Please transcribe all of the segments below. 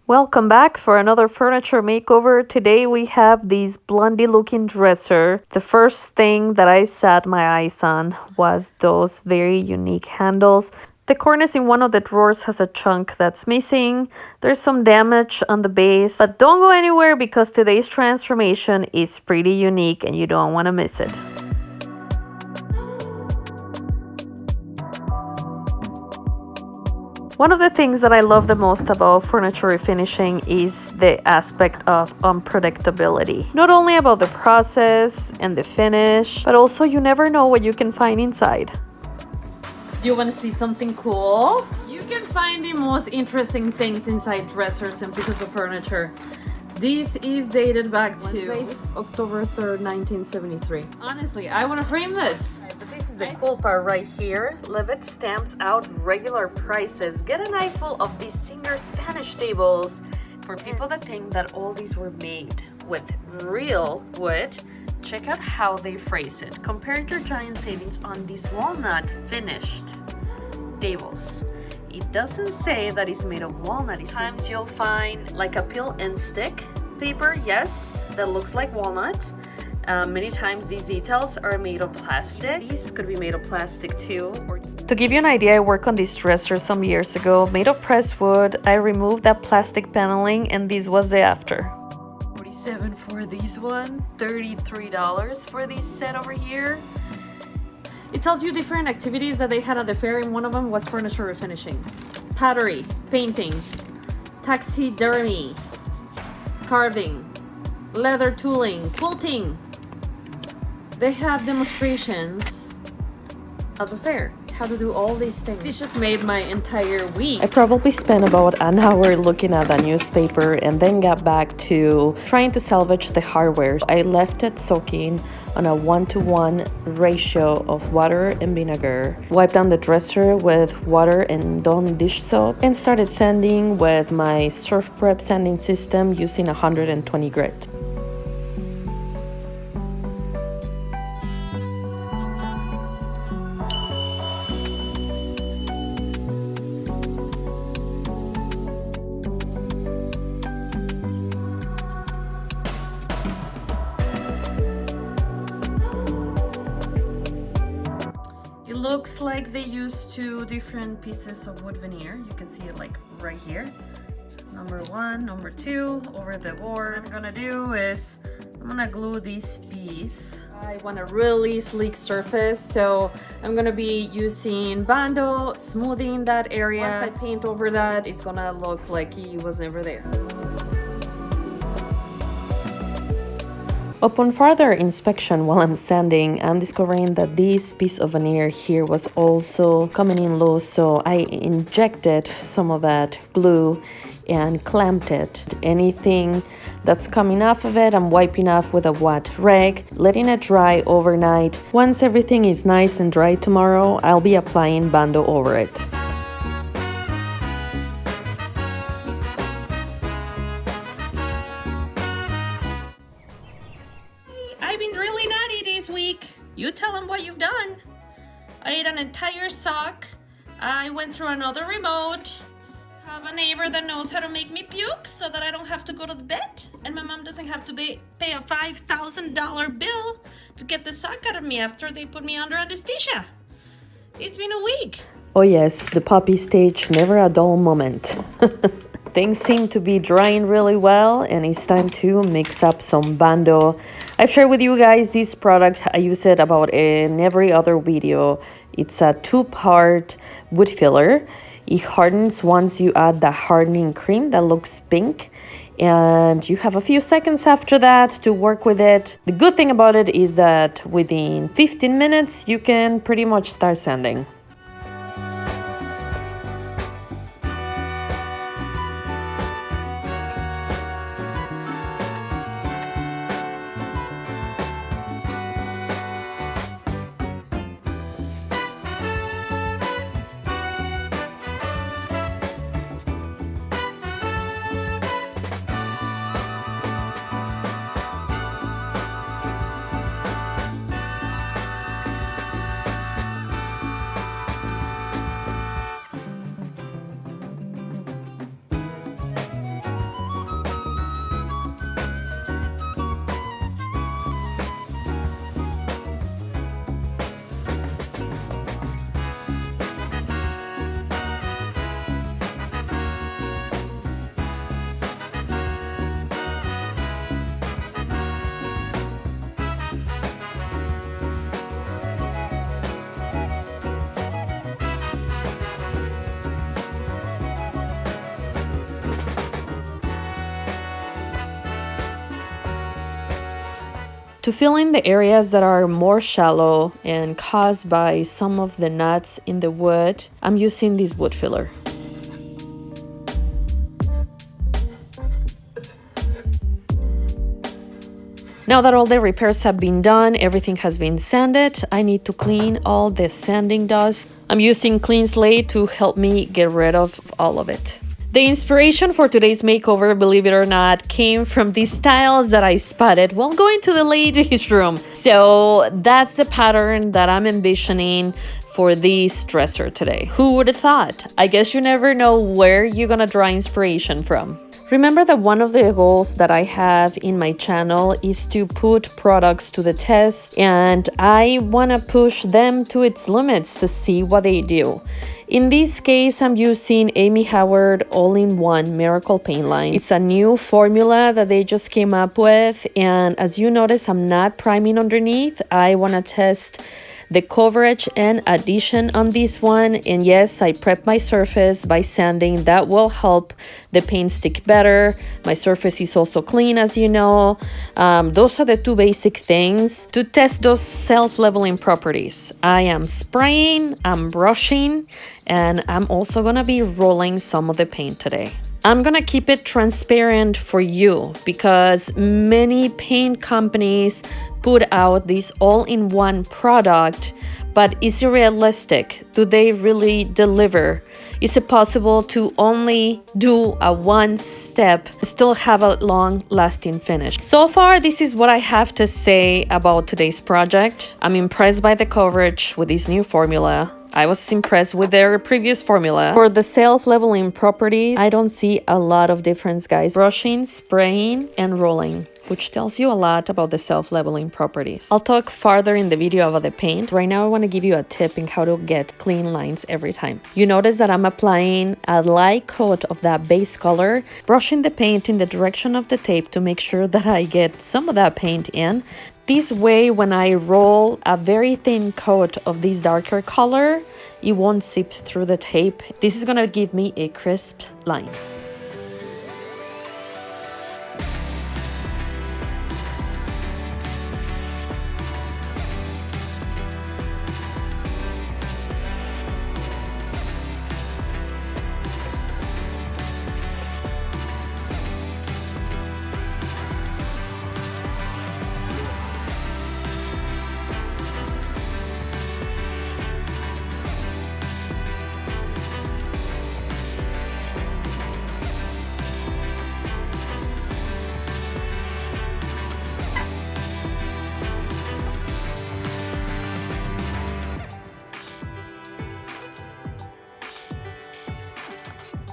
Welcome back for another furniture makeover. Today we have this blondie looking dresser. The first thing that I set my eyes on was those very unique handles. The cornice in one of the drawers has a chunk that's missing. There's some damage on the base, but don't go anywhere because today's transformation is pretty unique and you don't want to miss it. One of the things that I love the most about furniture refinishing is the aspect of unpredictability. Not only about the process and the finish, but also you never know what you can find inside. Do you want to see something cool? You can find the most interesting things inside dressers and pieces of furniture. This is dated back to October 3rd, 1973. Honestly, I want to frame this. But this is the cool part right here. Levitt stamps out regular prices. Get an eyeful of these Singer Spanish tables. For people that think that all these were made with real wood, check out how they phrase it. Compare your giant savings on these walnut finished tables. It doesn't say that it's made of walnut. Sometimes you'll find like a peel and stick paper, yes, that looks like walnut. Many times these details are made of plastic. These could be made of plastic too. To give you an idea, I worked on this dresser some years ago, made of pressed wood. I removed that plastic paneling and this was the after. $47 for this one, $33 for this set over here. It tells you different activities that they had at the fair, and one of them was furniture refinishing, pottery, painting, taxidermy, carving, leather tooling, quilting. They have demonstrations at the fair, how to do all these things. This just made my entire week. I probably spent about an hour looking at the newspaper and then got back to trying to salvage the hardware. I left it soaking on a 1-to-1 ratio of water and vinegar. Wiped down the dresser with water and Dawn dish soap and started sanding with my Surfprep sanding system using 120 grit. It looks like they used two different pieces of wood veneer. You can see it like right here. Number one, number two, over the board. What I'm gonna do is I'm gonna glue this piece. I want a really sleek surface, so I'm gonna be using Bando, smoothing that area. Once I paint over that, it's gonna look like he was never there. Upon further inspection while I'm sanding, I'm discovering that this piece of veneer here was also coming in loose, so I injected some of that glue and clamped it. Anything that's coming off of it, I'm wiping off with a wet rag, letting it dry overnight. Once everything is nice and dry tomorrow, I'll be applying Bando over it. I've been really naughty this week. You tell them what you've done. I ate an entire sock. I went through another remote. Have a neighbor that knows how to make me puke so that I don't have to go to the vet. And my mom doesn't have to pay a $5,000 bill to get the sock out of me after they put me under anesthesia. It's been a week. Oh yes, the puppy stage, never a dull moment. Things seem to be drying really well and it's time to mix up some Bando. I've shared with you guys this product. I use it about in every other video. It's a 2-part wood filler. It hardens once you add the hardening cream that looks pink. And you have a few seconds after that to work with it. The good thing about it is that within 15 minutes, you can pretty much start sanding. To fill in the areas that are more shallow and caused by some of the nuts in the wood, I'm using this wood filler. Now that all the repairs have been done, everything has been sanded, I need to clean all the sanding dust. I'm using Clean Slate to help me get rid of all of it. The inspiration for today's makeover, believe it or not, came from these tiles that I spotted while going to the ladies' room. So that's the pattern that I'm envisioning for this dresser today. Who would have thought? I guess you never know where you're gonna draw inspiration from. Remember that one of the goals that I have in my channel is to put products to the test, and I want to push them to its limits to see what they do. In this case, I'm using Amy Howard All-in-One Miracle Paint Line. It's a new formula that they just came up with, and as you notice, I'm not priming underneath. I want to test the coverage and adhesion on this one, and yes, I prep my surface by sanding. That will help the paint stick better. My surface is also clean, as you know. Those are the two basic things to test those self-leveling properties. I am spraying, I'm brushing, and I'm also gonna be rolling some of the paint today. I'm gonna keep it transparent for you because many paint companies put out this all-in-one product, but is it realistic? Do they really deliver? Is it possible to only do a one step, still have a long-lasting finish? So far, this is what I have to say about today's project. I'm impressed by the coverage with this new formula. I was impressed with their previous formula. For the self-leveling properties, I don't see a lot of difference, guys. Brushing, spraying, and rolling, which tells you a lot about the self-leveling properties. I'll talk farther in the video about the paint. Right now, I want to give you a tip in how to get clean lines every time. You notice that I'm applying a light coat of that base color, brushing the paint in the direction of the tape to make sure that I get some of that paint in. This way, when I roll a very thin coat of this darker color, it won't seep through the tape. This is gonna give me a crisp line.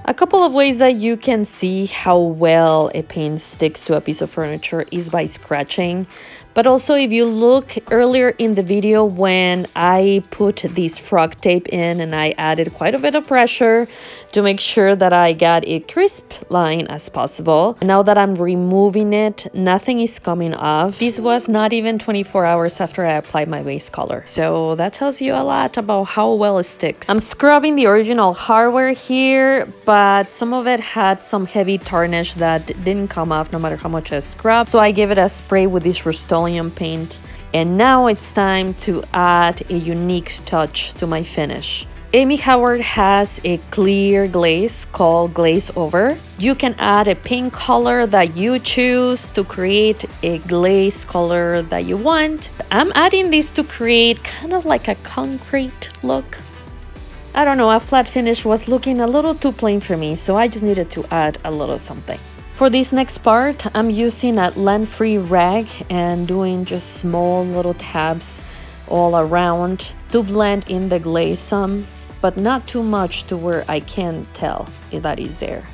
A couple of ways that you can see how well a paint sticks to a piece of furniture is by scratching. But also, if you look earlier in the video when I put this frog tape in and I added quite a bit of pressure to make sure that I got a crisp line as possible. Now that I'm removing it, nothing is coming off. This was not even 24 hours after I applied my base color. So that tells you a lot about how well it sticks. I'm scrubbing the original hardware here, but some of it had some heavy tarnish that didn't come off no matter how much I scrubbed. So I gave it a spray with this Rust-Oleum paint. And now it's time to add a unique touch to my finish. Amy Howard has a clear glaze called Glaze Over. You can add a pink color that you choose to create a glaze color that you want. I'm adding this to create kind of like a concrete look. I don't know, a flat finish was looking a little too plain for me, so I just needed to add a little something. For this next part, I'm using a lint-free rag and doing just small little tabs all around to blend in the glaze some, but not too much to where I can't tell if that is there.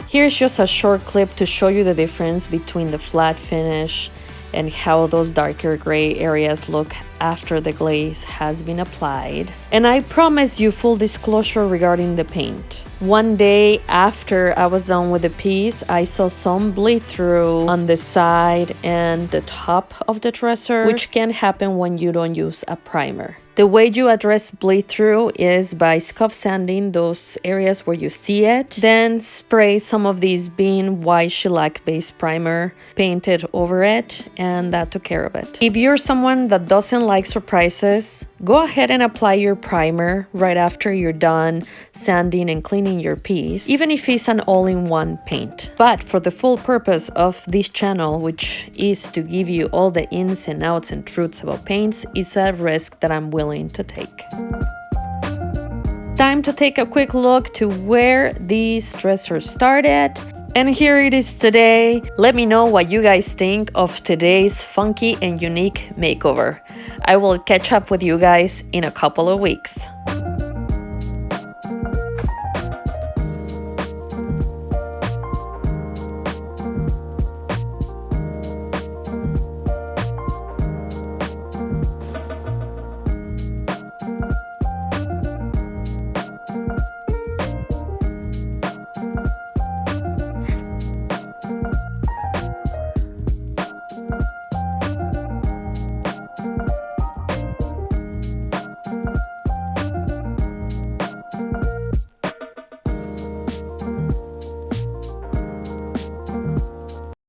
Here's just a short clip to show you the difference between the flat finish and how those darker gray areas look after the glaze has been applied. And I promise you full disclosure regarding the paint. One day after I was done with the piece, I saw some bleed through on the side and the top of the dresser, which can happen when you don't use a primer. The way you address bleed through is by scuff sanding those areas where you see it, then spray some of this bean white shellac based primer, paint it over it, and that took care of it. If you're someone that doesn't like surprises, go ahead and apply your primer right after you're done sanding and cleaning your piece, even if it's an all-in-one paint. But for the full purpose of this channel, which is to give you all the ins and outs and truths about paints, is a risk that I'm willing to take. Time to take a quick look to where these dressers started. And here it is today. Let me know what you guys think of today's funky and unique makeover. I will catch up with you guys in a couple of weeks.